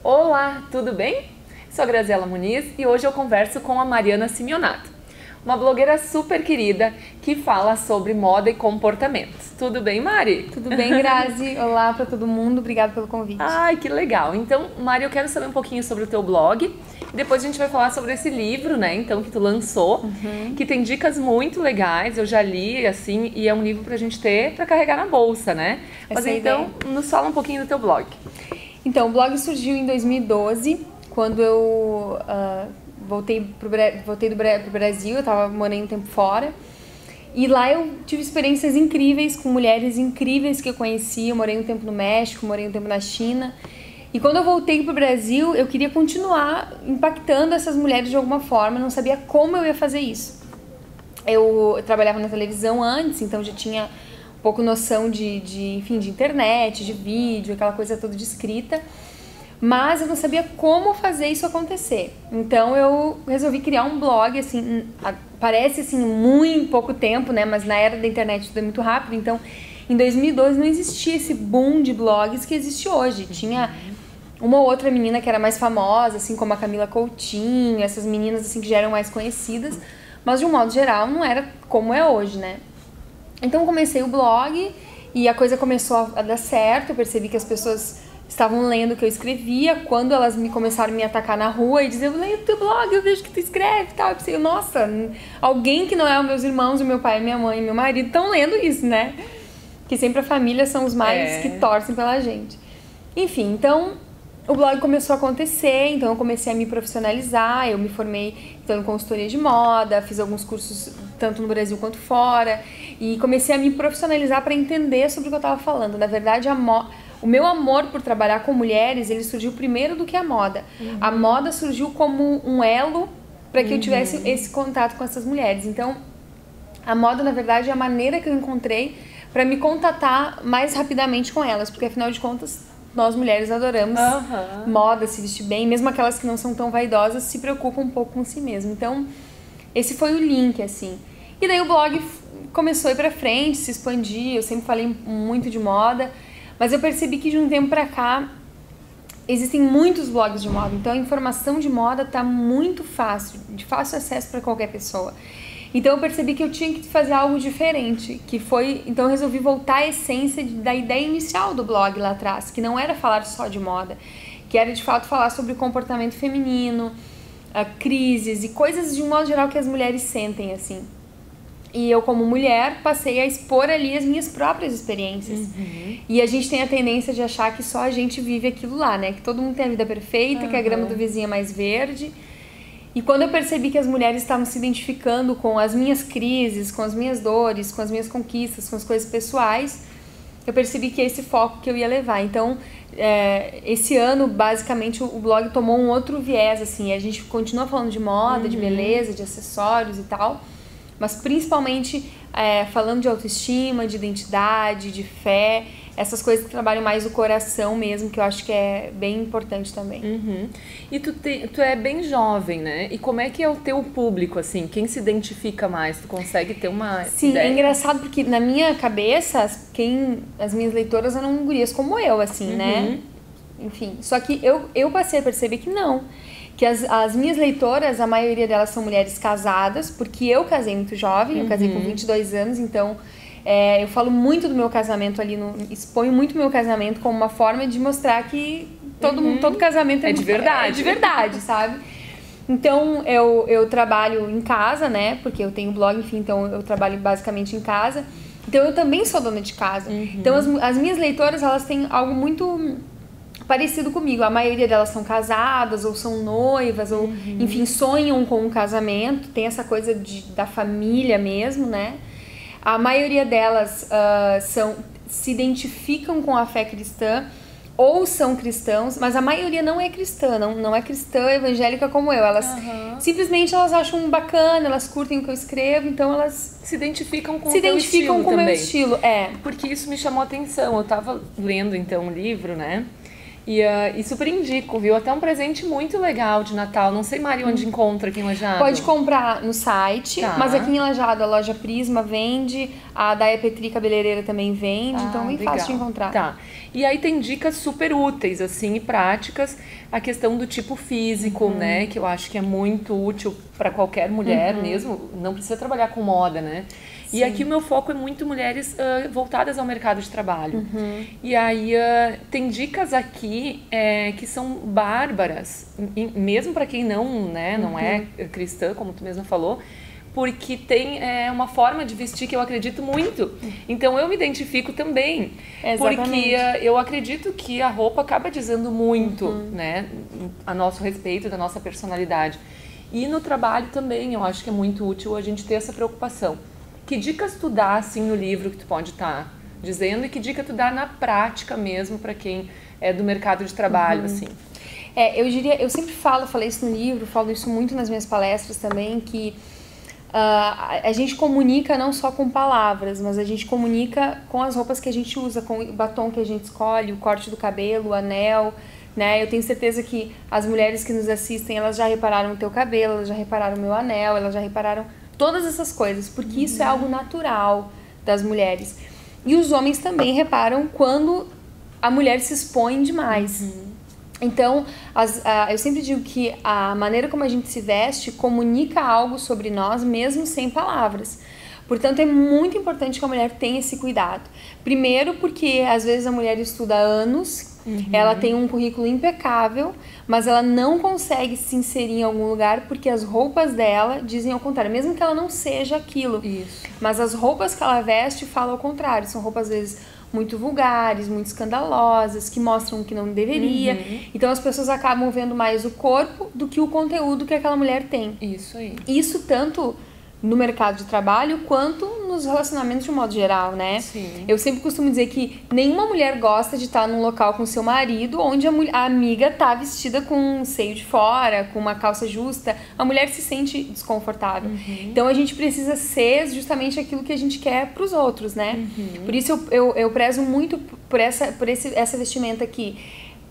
Olá, tudo bem? Sou a Graziela Muniz e hoje eu converso com a Mariana Simeonato, uma blogueira super querida que fala sobre moda e comportamentos. Tudo bem, Mari? Tudo bem, Grazi? Olá para todo mundo, obrigada pelo convite. Ai, que legal! Então, Mari, eu quero saber um pouquinho sobre o teu blog e depois a gente vai falar sobre esse livro, né, então, que tu lançou, que tem dicas muito legais, eu já li, assim, e é um livro pra gente ter pra carregar na bolsa, né? Mas então, nos fala um pouquinho do teu blog. Então, o blog surgiu em 2012, quando eu voltei pro Brasil, eu estava morando um tempo fora. E lá eu tive experiências incríveis com mulheres incríveis que eu conheci. Eu morei um tempo no México, morei um tempo na China. E quando eu voltei pro Brasil, eu queria continuar impactando essas mulheres de alguma forma, não sabia como eu ia fazer isso. Eu trabalhava na televisão antes, então já tinha um pouco noção enfim, de internet, de vídeo, aquela coisa toda de escrita. Mas eu não sabia como fazer isso acontecer. Então eu resolvi criar um blog, assim, parece assim muito pouco tempo, né? Mas na era da internet tudo é muito rápido. Então em 2012 não existia esse boom de blogs que existe hoje. Tinha uma ou outra menina que era mais famosa, assim como a Camila Coutinho, essas meninas assim que já eram mais conhecidas. Mas de um modo geral não era como é hoje, né? Então comecei o blog e a coisa começou a dar certo. Eu percebi que as pessoas estavam lendo o que eu escrevia. Quando elas começaram a me atacar na rua e dizer, eu leio o teu blog, eu vejo que tu escreve e tal. Eu pensei, nossa, alguém que não é os meus irmãos, o meu pai, minha mãe e meu marido estão lendo isso, né? Que sempre a família são os mais que torcem pela gente. Enfim, então o blog começou a acontecer, então eu comecei a me profissionalizar. Eu me formei então, em consultoria de moda, fiz alguns cursos tanto no Brasil quanto fora. E comecei a me profissionalizar para entender sobre o que eu estava falando. Na verdade, o meu amor por trabalhar com mulheres, ele surgiu primeiro do que a moda. A moda surgiu como um elo para que eu tivesse esse contato com essas mulheres. Então, a moda, na verdade, é a maneira que eu encontrei para me contatar mais rapidamente com elas. Porque, afinal de contas, nós mulheres adoramos moda, se vestir bem. Mesmo aquelas que não são tão vaidosas, se preocupam um pouco com si mesmas. Então, esse foi o link, assim. E daí o blog começou a ir pra frente, se expandir. Eu sempre falei muito de moda. Mas eu percebi que de um tempo pra cá existem muitos blogs de moda, então a informação de moda tá muito fácil, de fácil acesso para qualquer pessoa. Então eu percebi que eu tinha que fazer algo diferente, então eu resolvi voltar à essência da ideia inicial do blog lá atrás, que não era falar só de moda, que era de fato falar sobre o comportamento feminino, crises e coisas de um modo geral que as mulheres sentem, assim. E eu, como mulher, passei a expor ali as minhas próprias experiências. E a gente tem a tendência de achar que só a gente vive aquilo lá, né? Que todo mundo tem a vida perfeita, que a grama do vizinho é mais verde. E quando eu percebi que as mulheres estavam se identificando com as minhas crises, com as minhas dores, com as minhas conquistas, com as coisas pessoais, eu percebi que é esse foco que eu ia levar. Então, esse ano, basicamente, o blog tomou um outro viés, assim. A gente continua falando de moda, de beleza, de acessórios e tal, mas principalmente falando de autoestima, de identidade, de fé, essas coisas que trabalham mais o coração mesmo, que eu acho que é bem importante também. E tu é bem jovem, né? E como é que é o teu público, assim? Quem se identifica mais? Tu consegue ter uma Sim, ideia? É engraçado porque na minha cabeça, as minhas leitoras eram gurias como eu, assim, né? Enfim, só que eu passei a perceber que não. Que as minhas leitoras, a maioria delas são mulheres casadas, porque eu casei muito jovem, eu casei com 22 anos, então eu falo muito do meu casamento ali, exponho muito o meu casamento como uma forma de mostrar que todo casamento é de verdade. É de verdade, sabe? Então eu trabalho em casa, né? Porque eu tenho blog, enfim, então eu trabalho basicamente em casa. Então eu também sou dona de casa. Então as minhas leitoras, elas têm algo muito parecido comigo. A maioria delas são casadas ou são noivas ou, enfim, sonham com um casamento. Tem essa coisa da família mesmo, né? A maioria delas se identificam com a fé cristã ou são cristãos, mas a maioria não é cristã, não é cristã evangélica como eu. Elas simplesmente elas acham bacana, elas curtem o que eu escrevo, então elas se identificam com o meu estilo. Porque isso me chamou a atenção. Eu tava lendo então um livro, né? E super indico, viu? Até um presente muito legal de Natal. Não sei, Mari, onde encontra aqui em Lajeado. Pode comprar no site, Tá. mas aqui em Lajeado a loja Prisma vende, a Daia Petri Cabeleireira também vende, então bem legal. fácil de encontrar. Tá. E aí tem dicas super úteis, assim, e práticas. A questão do tipo físico, né? Que eu acho que é muito útil para qualquer mulher mesmo. Não precisa trabalhar com moda, né? E aqui o meu foco é muito mulheres voltadas ao mercado de trabalho. E aí tem dicas aqui que são bárbaras, mesmo para quem não é cristã, como tu mesma falou, porque tem uma forma de vestir que eu acredito muito. Então eu me identifico também. Exatamente. Porque eu acredito que a roupa acaba dizendo muito, né, a nosso respeito, da nossa personalidade. E no trabalho também eu acho que é muito útil a gente ter essa preocupação. Que dicas tu dá, assim, no livro que tu pode estar dizendo e que dica tu dá na prática mesmo para quem é do mercado de trabalho, assim? Eu sempre falei isso no livro, falo isso muito nas minhas palestras também, que a gente comunica não só com palavras, mas a gente comunica com as roupas que a gente usa, com o batom que a gente escolhe, o corte do cabelo, o anel, né? Eu tenho certeza que as mulheres que nos assistem, elas já repararam o teu cabelo, elas já repararam o meu anel, elas já repararam todas essas coisas, porque isso é algo natural das mulheres. E os homens também reparam quando a mulher se expõe demais. Então, eu sempre digo que a maneira como a gente se veste comunica algo sobre nós, mesmo sem palavras. Portanto, é muito importante que a mulher tenha esse cuidado. Primeiro, porque às vezes a mulher estuda há anos, ela tem um currículo impecável, mas ela não consegue se inserir em algum lugar porque as roupas dela dizem ao contrário, mesmo que ela não seja aquilo. Isso. Mas as roupas que ela veste falam ao contrário, são roupas às vezes muito vulgares, muito escandalosas, que mostram o que não deveria. Então as pessoas acabam vendo mais o corpo do que o conteúdo que aquela mulher tem. Isso aí. Isso tanto no mercado de trabalho quanto nos relacionamentos de um modo geral, né? Sim. Eu sempre costumo dizer que nenhuma mulher gosta de estar num local com seu marido onde a amiga tá vestida com um seio de fora, com uma calça justa. A mulher se sente desconfortável. Então a gente precisa ser justamente aquilo que a gente quer pros outros, né? Por isso eu prezo muito por essa vestimenta aqui.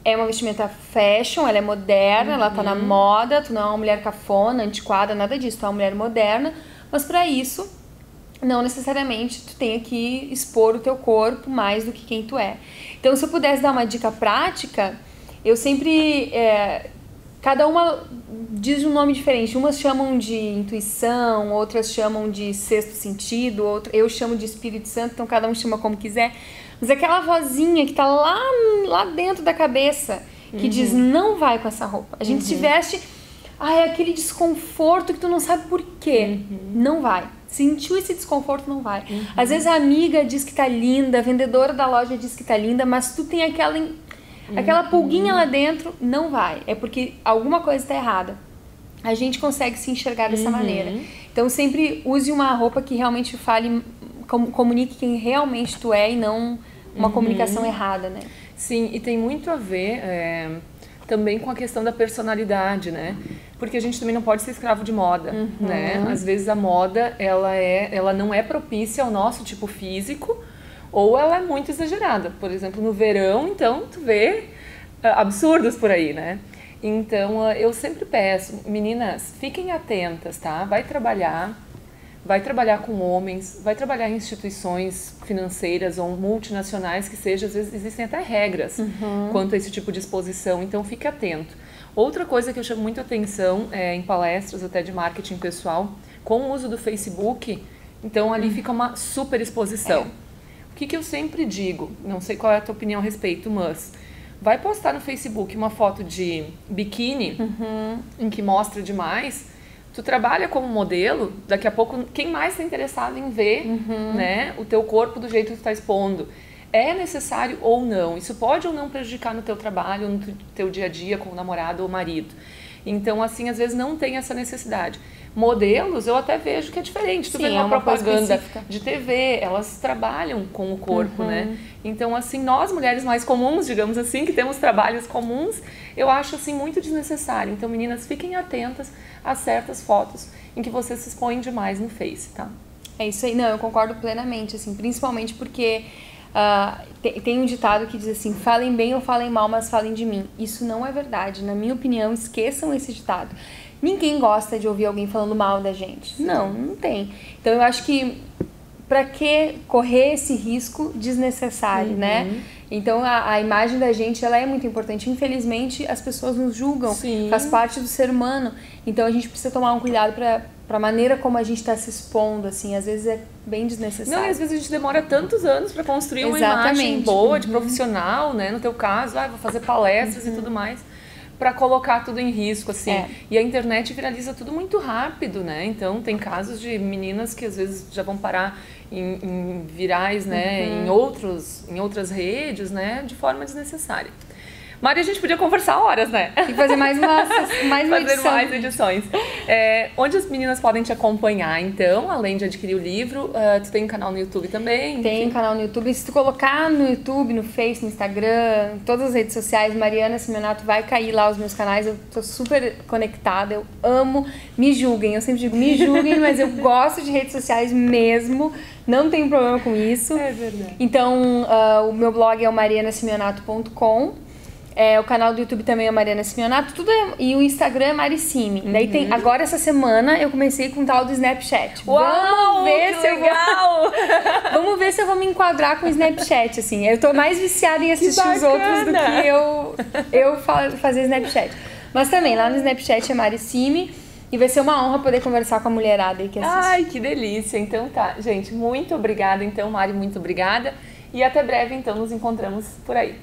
É uma vestimenta fashion, ela é moderna, ela tá na moda, tu não é uma mulher cafona, antiquada, nada disso, tu é uma mulher moderna, mas para isso, não necessariamente tu tenha que expor o teu corpo mais do que quem tu é. Então, se eu pudesse dar uma dica prática, eu sempre... cada uma diz um nome diferente. Umas chamam de intuição, outras chamam de sexto sentido, eu chamo de Espírito Santo, então cada um chama como quiser. Mas aquela vozinha que tá lá dentro da cabeça, que diz, não vai com essa roupa. A gente se veste, é aquele desconforto que tu não sabe por quê. Não vai. Sentiu esse desconforto, não vai. Às vezes a amiga diz que tá linda, a vendedora da loja diz que tá linda, mas tu tem aquela pulguinha lá dentro, não vai. É porque alguma coisa está errada. A gente consegue se enxergar dessa maneira. Então sempre use uma roupa que realmente comunique quem realmente tu é e não uma comunicação errada, né? Sim, e tem muito a ver também com a questão da personalidade, né? Porque a gente também não pode ser escravo de moda, né? Às vezes a moda, ela não é propícia ao nosso tipo físico, ou ela é muito exagerada. Por exemplo, no verão, então, tu vê absurdos por aí, né? Então, eu sempre peço, meninas, fiquem atentas, tá? Vai trabalhar com homens, vai trabalhar em instituições financeiras ou multinacionais que seja, às vezes existem até regras quanto a esse tipo de exposição, então fique atento. Outra coisa que eu chamo muito atenção em palestras até de marketing pessoal, com o uso do Facebook, então ali fica uma super exposição. O que eu sempre digo, não sei qual é a tua opinião a respeito, mas vai postar no Facebook uma foto de biquíni em que mostra demais, tu trabalha como modelo, daqui a pouco quem mais está interessado em ver né, o teu corpo do jeito que tu está expondo? É necessário ou não? Isso pode ou não prejudicar no teu trabalho, no teu dia a dia com o namorado ou marido? Então, assim, às vezes não tem essa necessidade. Modelos, eu até vejo que é diferente. Tu vê uma propaganda de TV, elas trabalham com o corpo, né? Então, assim, nós mulheres mais comuns, digamos assim, que temos trabalhos comuns, eu acho, assim, muito desnecessário. Então, meninas, fiquem atentas a certas fotos em que você se expõe demais no Face, tá? É isso aí. Não, eu concordo plenamente, assim, principalmente porque Tem um ditado que diz assim, falem bem ou falem mal, mas falem de mim. Isso não é verdade. Na minha opinião, esqueçam esse ditado. Ninguém gosta de ouvir alguém falando mal da gente. Não tem. Então eu acho que pra que correr esse risco desnecessário, né? Então a imagem da gente, ela é muito importante. Infelizmente, as pessoas nos julgam, faz parte do ser humano. Então a gente precisa tomar um cuidado pra maneira como a gente está se expondo, assim, às vezes é bem desnecessário. Não, e às vezes a gente demora tantos anos para construir uma imagem boa, de profissional, né? No teu caso, vou fazer palestras e tudo mais, para colocar tudo em risco, assim. E a internet viraliza tudo muito rápido, né? Então tem casos de meninas que às vezes já vão parar em virais, né? Em outras redes, né? De forma desnecessária. Mari, a gente podia conversar horas, né? E fazer mais uma edição. Fazer mais edições. Onde as meninas podem te acompanhar, então, além de adquirir o livro? Tu tem um canal no YouTube também? Tem canal no YouTube. Se tu colocar no YouTube, no Face, no Instagram, em todas as redes sociais, Mariana Simeonato, vai cair lá os meus canais. Eu tô super conectada, eu amo. Me julguem, eu sempre digo, me julguem, mas eu gosto de redes sociais mesmo. Não tenho problema com isso. É verdade. Então, o meu blog é o marianassimeonato.com. O canal do YouTube também é Mariana Simeonato, e o Instagram é Maricime. Daí tem, agora essa semana eu comecei com o tal do Snapchat. Uau, Vamos ver se eu vou me enquadrar com o Snapchat, assim. Eu tô mais viciada em assistir os outros do que eu fazer Snapchat. Mas também, lá no Snapchat é Maricime. E vai ser uma honra poder conversar com a mulherada aí que assiste. Ai, que delícia. Então tá, gente, muito obrigada. Então, Mari, muito obrigada. E até breve, então, nos encontramos por aí.